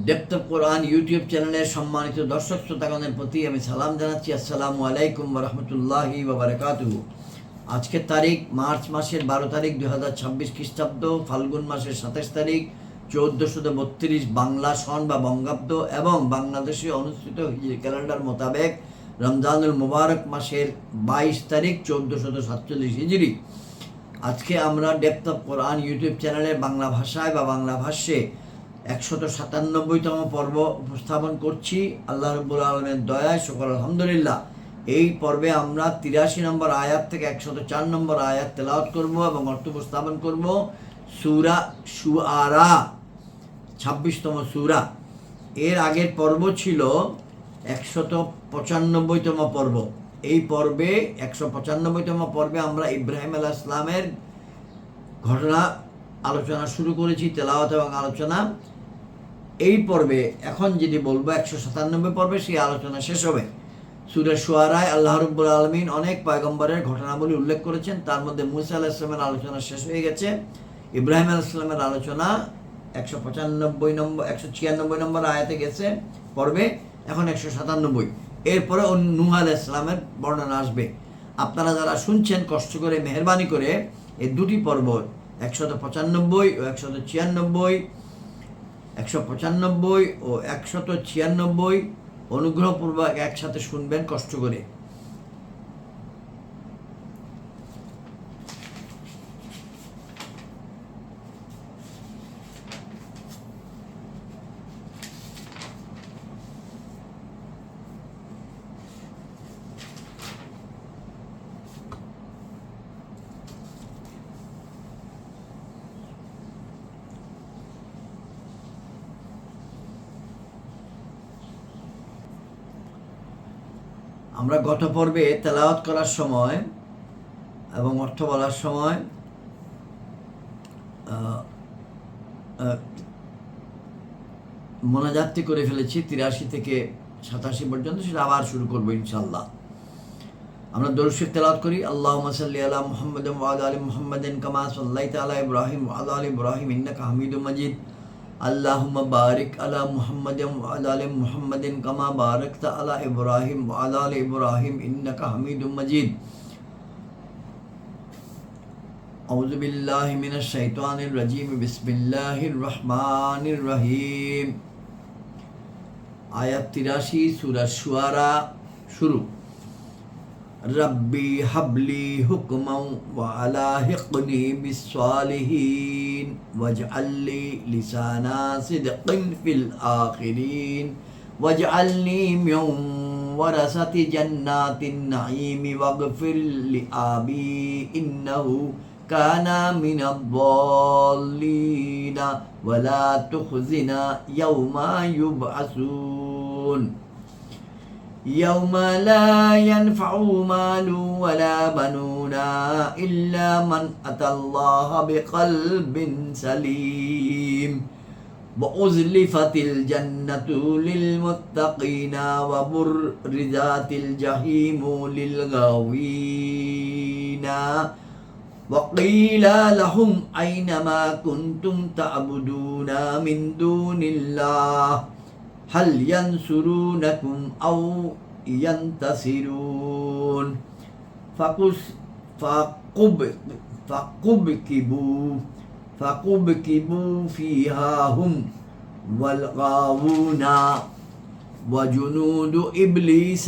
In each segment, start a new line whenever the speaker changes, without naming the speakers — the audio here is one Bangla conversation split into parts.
ডেপ্থ অফ কোরআন ইউটিউব চ্যানেলের সম্মানিত দর্শক শ্রোতাগণের প্রতি আমি সালাম জানাচ্ছি। আসসালামু আলাইকুম ওয়া রাহমাতুল্লাহি ওয়া বারাকাতুহু। আজকের তারিখ মার্চ মাসের 12 তারিখ 2026 খ্রিস্টাব্দ, ফাল্গুন মাসের 27 তারিখ 1432 বাংলা সন বা বঙ্গাব্দ এবং বাংলাদেশে অনুষ্ঠিত হিজরি ক্যালেন্ডার মোতাবেক রমজানুল মুবারক মাসের 22 তারিখ 1447 হিজরি। আজকে আমরা ডেপ্থ অফ কোরআন ইউটিউব চ্যানেলের বাংলা ভাষায় বা বাংলা ভাষ্যে 197তম পর্ব উপস্থাপন করছি। আল্লাহ রাব্বুল আলামিনের দয়ায় সকল আলহামদুলিল্লাহ। এই পর্বে আমরা 83 নম্বর আয়াত থেকে 104 নম্বর আয়াত তেলাওয়াত করব এবং অর্থ উপস্থাপন করব। সূরা শুআরা 26তম সূরা। এর আগের পর্ব ছিল 195তম পর্ব। এই পর্বে 195তম পর্বে আমরা ইব্রাহিম আলাইহিস সালামের ঘটনা আলোচনা শুরু করেছি, তেলাওয়াত এবং আলোচনা। এই পর্বে এখন যদি বলবো 197 পর্বে সেই আলোচনা শেষ হবে। সূরা শুআরায় আল্লাহ রাব্বুল আলামিন অনেক পয়গম্বরের ঘটনাবলী উল্লেখ করেছেন। তার মধ্যে মূসা আলাইহিস সালামের আলোচনা শেষ হয়ে গেছে। ইব্রাহিম আলাইহিস সালামের আলোচনা 196 নম্বর আয়াতে গেছে পর্বে, এখন 197। এরপরে নূহ আলাইহিস সালামের বর্ণনা আসবে। আপনারা যারা শুনছেন কষ্ট করে মেহেরবানি করে এই দুটি পর্ব 195 ও 196, 195 ও 196 অনুগ্রহপূর্বক একসাথে শুনবেন কষ্ট করে। আমরা গত পর্বে তেলাওয়াত করার সময় এবং অর্থ বলার সময় মোনাজাতটি করে ফেলেছি 83 থেকে 87 পর্যন্ত, সেটা আবার শুরু করবো ইনশাআল্লাহ। আমরা দরুদ শরীফ তেলাওয়াত করি। আল্লাহুম্মা সাল্লি আলা মুহাম্মাদিন ওয়া আলা আলি মুহাম্মাদিন কামা সাল্লাইতা আলা ইব্রাহিম ওয়া আলা আলি ইব্রাহিম ইন্নাকা হামিদুম মাজিদ। আল্লাহুম্মা বারিক আলা মুহাম্মাদিন ওয়া আলা আলি মুহাম্মাদিন কামা বারাকতা আলা ইব্রাহিম ওয়া আলা আলি ইব্রাহিম ইন্নাকা হামিদুম মাজিদ। আউযু বিল্লাহি মিনাশ শাইতানির রাজীম। বিসমিল্লাহির রহমানির রহিম। আয়াত 83 সূরা শুআরা শুরু। রব্বি হাবলি হুকমান ওয়া আলাহিকনি বিস-সালিহিন ওয়াজআলনি লিসানা সিদকিন ফিল আখিরিন ওয়াজআলনি মিন ওয়ারাসাতি জান্নাতিন নাঈম ওয়াগফির লি আবি ইন্নাহু কানা মিনাদ-দাল্লিন ওয়া লা তুখজিনা ইয়াওমা ইউবআসুন يوم لا ينفع مال ولا بنون إلا من أتى الله بقلب سليم وأزلفت الجنة للمتقين وبرزت الجحيم للغاوين وقيل لهم أين ما كنتم تعبدون من دون الله هل ينصرونكم أو ينتصرون فكبكبوا فيها هم والغاوون وجنود إبليس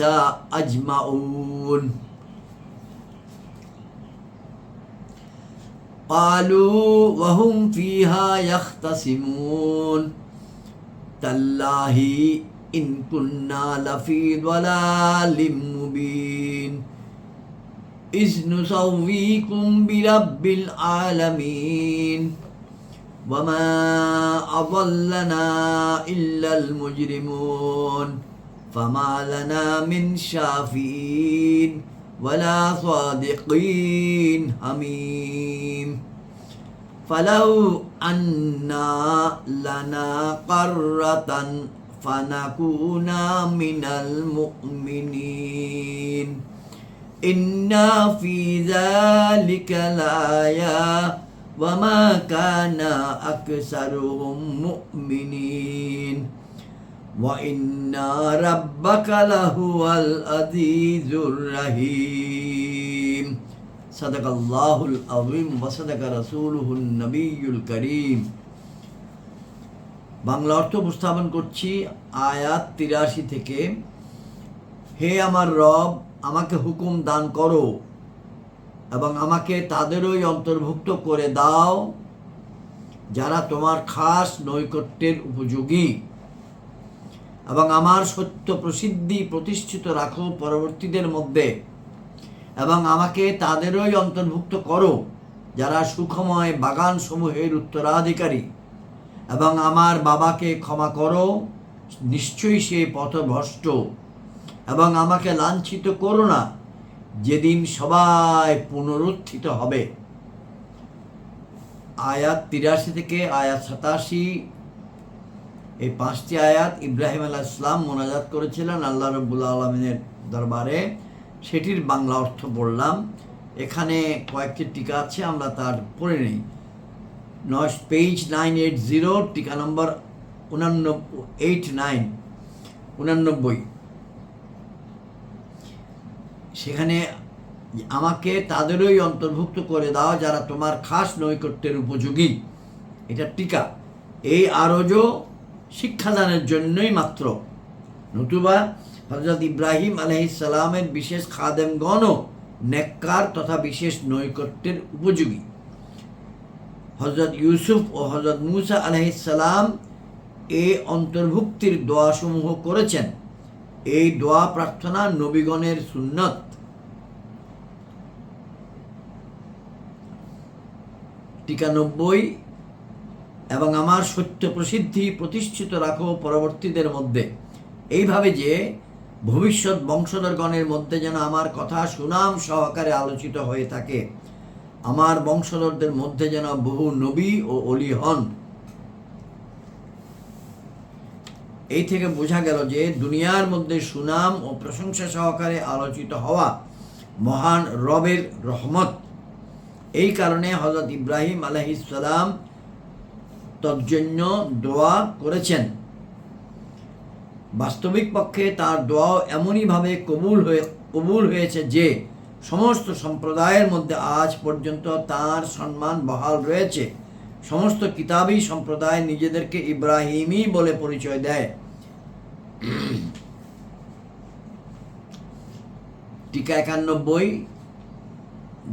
أجمعون قالوا وهم فيها يختصمون তাল্লাহি ইন কুন্না লাফি দালালিম মুবিন ইজ নুসাউইকুম বিরাব্বিল আলামিন ওয়া মা আযাল্লানা ইল্লাল মুজরিমুন ফামা লানা মিন শাফিঈন ওয়ালা সাদিকিন হামিম فلو أن لنا قرة فنكون من المؤمنين إن في ذلك لآية وما كان أكثرهم مؤمنين وإن ربك لهو العزيز الرحيم صدق الله العظيم وصدق رسوله النبي الكريم। বাংলা অর্থ উপস্থাপন করছি আয়াত 83 থেকে। হে আমার রব, আমাকে হুকুম দান করো এবং আমাকে তাদেরই অন্তর্ভুক্ত করে দাও যারা তোমার খাস নৈকট্যের উপযোগী, এবং আমার সত্য প্রসিদ্ধি প্রতিষ্ঠিত রাখো পরবর্তীদের মধ্যে, এবং আমাকে তাদেরই অন্তর্ভুক্ত করো যারা সুখময় বাগান সমূহের উত্তরাধিকারী, এবং আমার বাবাকে ক্ষমা করো, নিশ্চয়ই সে পথভ্রষ্ট, এবং আমাকে লাঞ্ছিত করো না যেদিন সবাই পুনরুত্থিত হবে। আয়াত 83 থেকে আয়াত 87, এই 5টি আয়াত ইব্রাহিম আলাইহিস সালাম মোনাজাত করেছিলেন আল্লাহ রাব্বুল আলামিনের দরবারে। সেটির বাংলা অর্থ বললাম। এখানে কয়েকটি টিকা আছে, আমরা তার পড়ে নেই। পেজ 980, টিকা নম্বর 89। সেখানে আমাকে তাদেরই অন্তর্ভুক্ত করে দাও যারা তোমার খাস নৈকট্যের উপযোগী, এটা টিকা। এই আরজও শিক্ষাদানের জন্যই মাত্র, নতুবা হযরত ইব্রাহিম আলাইহিস সালামের বিশেষ খাদেমগণও নেককার তথা বিশেষ নৈকট্যের উপযোগী। হযরত ইউসুফ ও হযরত মুসা আলাইহিস সালাম এই অন্তর্ভুক্তির দোয়াসমূহ করেছেন। এই দোয়া প্রার্থনা নবীগণের সুন্নত। টিকা 90, এবং আমার সত্য প্রসিদ্ধি প্রতিষ্ঠিত রাখো পরবর্তীদের মধ্যে, এইভাবে যে ভবিষ্যৎ বংশধরগণের মধ্যে যেন আমার কথা সুনাম সহকারে আলোচিত হয়ে থাকে, আমার বংশধরদের মধ্যে যেন বহু নবী ও অলি হন। এই থেকে বোঝা গেল যে দুনিয়ার মধ্যে সুনাম ও প্রশংসা সহকারে আলোচিত হওয়া মহান রবের রহমত। এই কারণে হযরত ইব্রাহিম আলাইহিস সালাম তজ্জন্য দোয়া করেছেন। বাস্তবিক পক্ষে তার দোয়াও এমনইভাবে কবুল হয়েছে যে সমস্ত সম্প্রদায়ের মধ্যে আজ পর্যন্ত তার সম্মান বহাল রয়েছে। সমস্ত কিতাবী সম্প্রদায় নিজেদেরকে ইব্রাহিমী বলে পরিচয় দেয়। টিকা 91,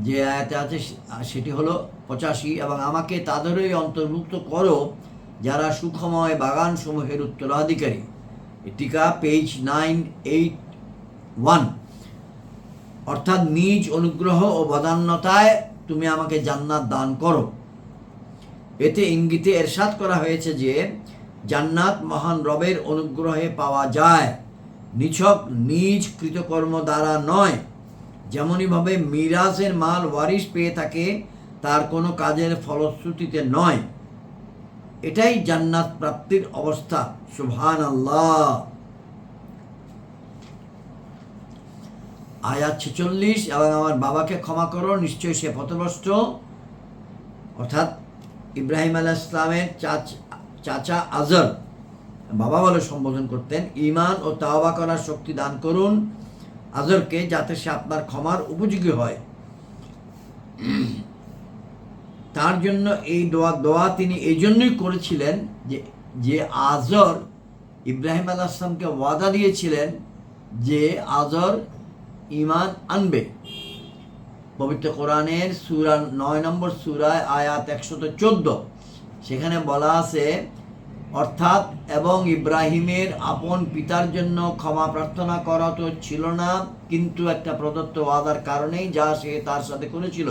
যে আয়াতে আছে সেটি হলো 85, এবং আমাকে তাদেরই অন্তর্ভুক্ত করো যারা সুখময় বাগান সমূহের উত্তরাধিকারী। টিকা পেজ 981, অর্থাৎ নিজ অনুগ্রহ ও বদান্যতায় তুমি আমাকে জান্নাত দান করো। এতে ইঙ্গিতে এরশাদ করা হয়েছে যে জান্নাত মহান রবের অনুগ্রহে পাওয়া যায়, নিছক নিজ কৃতকর্ম দ্বারা নয়। যেমনইভাবে মিরাজের মাল ওয়ারিশ পেয়ে থাকে, তার কোনো কাজের ফলশ্রুতিতে নয়। এটাই জান্নাত প্রাপ্তির অবস্থা। সুবহানাল্লাহ। আয়াত 46, এবং আমার বাবাকে ক্ষমা করো, নিশ্চয়ই সে পথভ্রষ্ট, অর্থাৎ ইব্রাহিম আলাইহিস সালামের চাচা আজর বাবা বলে সম্বোধন করতেন। ঈমান ও তাওবা করার শক্তি দান করুন আজরকে, যাতে সে আপনার ক্ষমার উপযোগী হয়। তার জন্য এই দোয়া তিনি এই জন্যই করেছিলেন যে আজর ইব্রাহিম আলাইহিস সালামকে ওয়াদা দিয়েছিলেন যে আজর ঈমান আনবে। পবিত্র কোরআনের সূরা 9 নম্বর সূরায় আয়াত 114, সেখানে বলা আছে, অর্থাৎ এবং ইব্রাহিমের আপন পিতার জন্য ক্ষমা প্রার্থনা করা তো ছিল না, কিন্তু একটা প্রদত্ত ওয়াদার কারণেই যা সে তার সাথে করেছিল,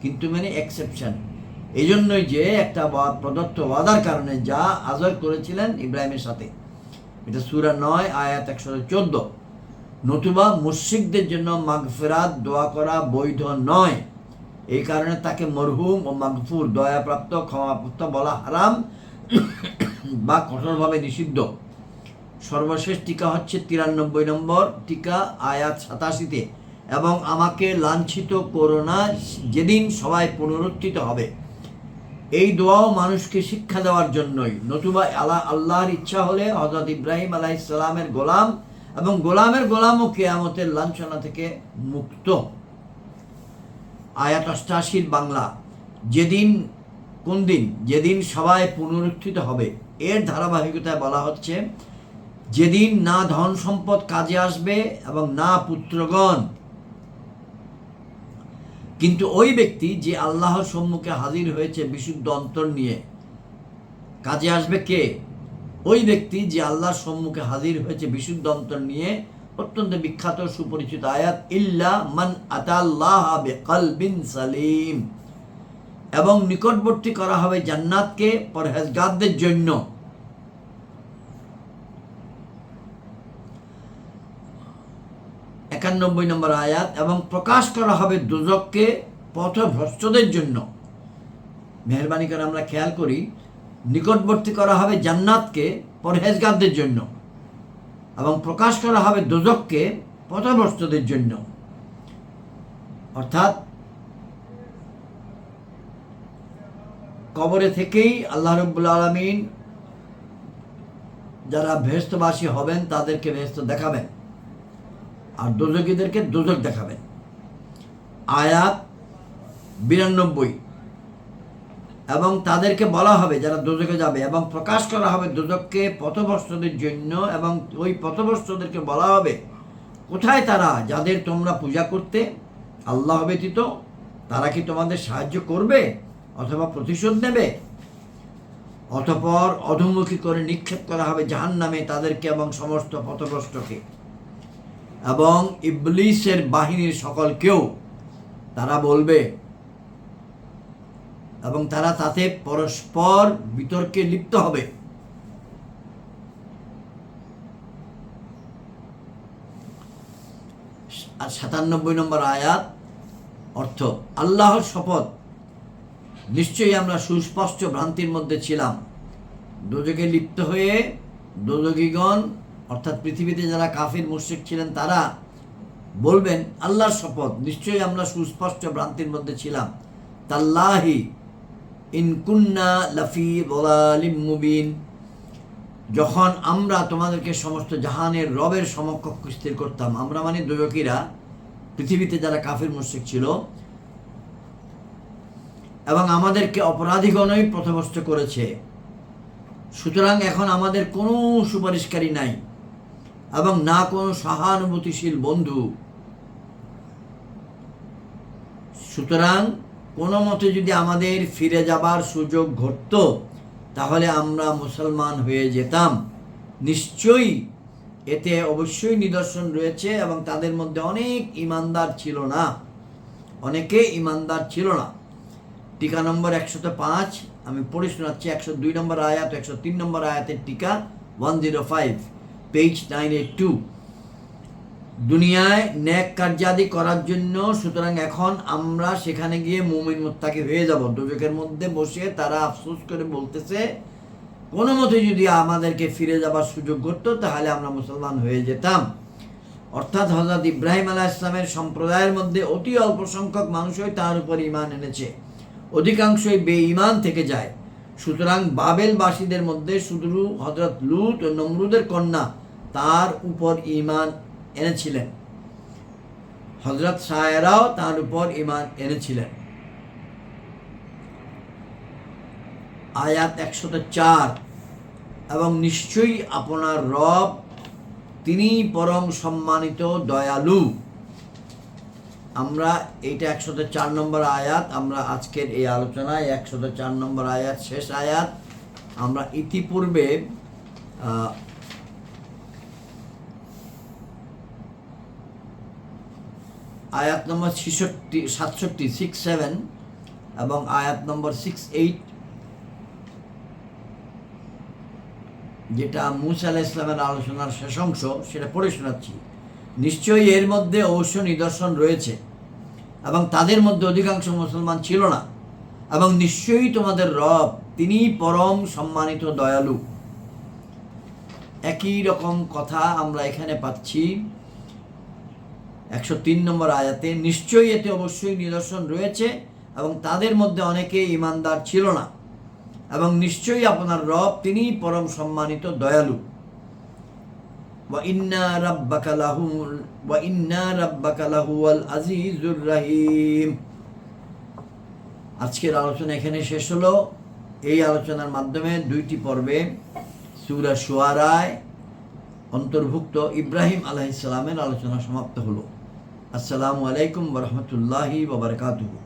কিন্তু মানে এক্সেপশন, এই জন্যই যে একটা প্রদত্ত ওয়াদার কারণে যা আজর করেছিলেন ইব্রাহিমের সাথে। এটা সূরা 9 আয়াত 114। নতুবা মুশরিকদের জন্য মাগফিরাত দোয়া করা বৈধ নয়। এই কারণে তাকে মরহুম ও মাগফুর, দয়াপ্রাপ্ত, ক্ষমাপ্রাপ্ত বলা হারাম বা কঠোরভাবে নিষিদ্ধ। সর্বশেষ টিকা হচ্ছে 93 নম্বর টিকা, আয়াত 87-তে, এবং আমাকে লাঞ্ছিত করো না যেদিন সবাই পুনরুত্থিত হবে। এই দোয়াও মানুষকে শিক্ষা দেওয়ার জন্যই, নতুবা আল্লাহর ইচ্ছা হলে হযরত ইব্রাহিম আলাইহিস সালামের গোলাম এবং গোলামের গোলামও কিয়ামতের লাঞ্ছনা থেকে মুক্ত। আয়াত 88 বাংলা। কোন দিন? যেদিন সবাই পুনরুত্থিত হবে। এর ধারাবাহিকতায় বলা হচ্ছে, যেদিন না ধন সম্পদ কাজে আসবে এবং না পুত্রগণ, কিন্তু ওই ব্যক্তি যে আল্লাহর সম্মুখে হাজির হয়েছে বিশুদ্ধ অন্তর নিয়ে। কাজে আসবে কে? ওই ব্যক্তি যে আল্লাহর সম্মুখে হাজির হয়েছে বিশুদ্ধ অন্তর নিয়ে। অত্যন্ত বিখ্যাত সুপরিচিত আয়াত, ইল্লা মান আতাল্লাহ বিকলবিন সালিম। এবং নিকটবর্তী করা হবে জান্নাতকে পরহেজগারদের জন্য। একানব্বই নম্বর আয়াত, এবং প্রকাশ করা হবে দোজখকে পথভ্রষ্টদের জন্য। মেহেরবানি করে আমরা খেয়াল করি, নিকটবর্তী করা হবে জান্নাতকে পরহেজগারদের জন্য এবং প্রকাশ করা হবে দোজখকে পথভ্রষ্টদের জন্য। অর্থাৎ কবরে থেকেই আল্লাহ রাব্বুল আলামিন যারা বেহেশতবাসী হবেন তাদেরকে বেহেশত দেখাবেন, আর দোজখীদেরকে দোজখ দেখাবেন। আয়াত 92, এবং তাদেরকে বলা হবে যারা দোজখে যাবে, এবং প্রকাশ করা হবে দোজখকে পথভ্রষ্টদের জন্য, এবং ওই পথভ্রষ্টদেরকে বলা হবে, কোথায় তারা যাদের তোমরা পূজা করতে আল্লাহ ব্যতীত? তারা কি তোমাদের সাহায্য করবে অথবা প্রতিশোধ নেবে? অতঃপর অধোমুখী করে নিক্ষেপ করা হবে জাহান্নামে তাদেরকে এবং সমস্ত পথভ্রষ্টকে এবং ইবলিসের বাহিনীর সকলকেও। তারা বলবে, এবং তারা তাতে পরস্পর বিতর্কে লিপ্ত হবে। আর 97 নম্বর আয়াত অর্থ, আল্লাহর শপথ, নিশ্চয়ই আমরা সুস্পষ্ট ভ্রান্তির মধ্যে ছিলাম। দোজখে লিপ্ত হয়ে দোজখীগণ, অর্থাৎ পৃথিবীতে যারা কাফির মুশরিক ছিলেন, তারা বলবেন, আল্লাহর শপথ, নিশ্চয়ই আমরা সুস্পষ্ট ভ্রান্তির মধ্যে ছিলাম। তাল্লাহি ইন কুন্না লাফি যালালিম মুবিন। যখন আমরা তোমাদেরকে সমস্ত জাহানের রবের সমকক্ষ স্থির করতাম। আমরা মানে দোজখীরা, পৃথিবীতে যারা কাফির মুশরিক ছিল, এবং আমাদেরকে অপরাধীগণই পথভ্রষ্ট করেছে। সুতরাং এখন আমাদের কোনো সুপারিশকারী নাই এবং না কোনো সহানুভূতিশীল বন্ধু। সুতরাং কোনো মতে যদি আমাদের ফিরে যাবার সুযোগ ঘটত, তাহলে আমরা মুসলমান হয়ে যেতাম। নিশ্চয়ই এতে অবশ্যই নিদর্শন রয়েছে, এবং তাদের মধ্যে অনেক ঈমানদার ছিল না, অনেকে ঈমানদার ছিল না। টিকা নম্বর 105 আমি পড়ে শোনাচ্ছি। 102 নম্বর আয়াত, 103 নম্বর আয়াতের টিকা 105, পেজ 982। দুনিয়ায় নেক কার্যাদি করার জন্য, সুতরাং এখন আমরা সেখানে গিয়ে মুমিন মুত্তাকি হয়ে যাব। দোজখের মধ্যে বসে তারা আফসোস করে বলতেছে, কোনো মতে যদি আমাদেরকে ফিরে যাবার সুযোগ ঘটত, তাহলে আমরা মুসলমান হয়ে যেতাম। অর্থাৎ হযরত ইব্রাহিম আলাইহিস সালামের সম্প্রদায়ের মধ্যে অতি অল্প সংখ্যক মানুষই তার উপর ঈমান এনেছে, অধিকাংশই বেঈমান থেকে যায়। সুতরাং বাবেলবাসীদের মধ্যে শুধু হযরত লূত ও নমরুদের কন্যা তার উপর ঈমান এনেছিলেন। হযরত সায়রাও তার উপর ঈমান এনেছিলেন। আয়াত 104, এবং নিশ্চয়ই আপনার রব, তিনি পরম সম্মানিত দয়ালু। আমরা এইটা 104 নম্বর আয়াত, আমরা আজকের এই আলোচনায় 104 নম্বর আয়াত, শেষ আয়াত। আমরা ইতিপূর্বে আয়াত নম্বর 67 এবং আয়াত নম্বর 68, যেটা মূসা আলাইহিস সালামের আলোচনার শেষ অংশ, সেটা পড়ে শোনাচ্ছি। নিশ্চয়ই এর মধ্যে অবশ্য নিদর্শন রয়েছে, এবং তাদের মধ্যে অধিকাংশ মুসলমান ছিল না, এবং নিশ্চয়ই তোমাদের রব, তিনি পরম সম্মানিত দয়ালু। একই রকম কথা আমরা এখানে পাচ্ছি 103 নম্বর আয়াতে, নিশ্চয়ই এতে অবশ্যই নিদর্শন রয়েছে, এবং তাদের মধ্যে অনেকে ঈমানদার ছিল না। এবং নিশ্চয়ই আপনার রব তিনি পরম সম্মানিত দয়ালু। ওয়া ইন্না রাব্বাকা লাহুয়াল আজিজুর রহিম। আজকের আলোচনা এখানে শেষ হলো। এই আলোচনার মাধ্যমে 2টি পর্বে সূরা শুআরায় অন্তর্ভুক্ত ইব্রাহিম আলাইহিস সালামের আলোচনা সমাপ্ত হলো। আসসালামু আলাইকুম ওয়া রাহমাতুল্লাহি ওয়া বারাকাতুহু।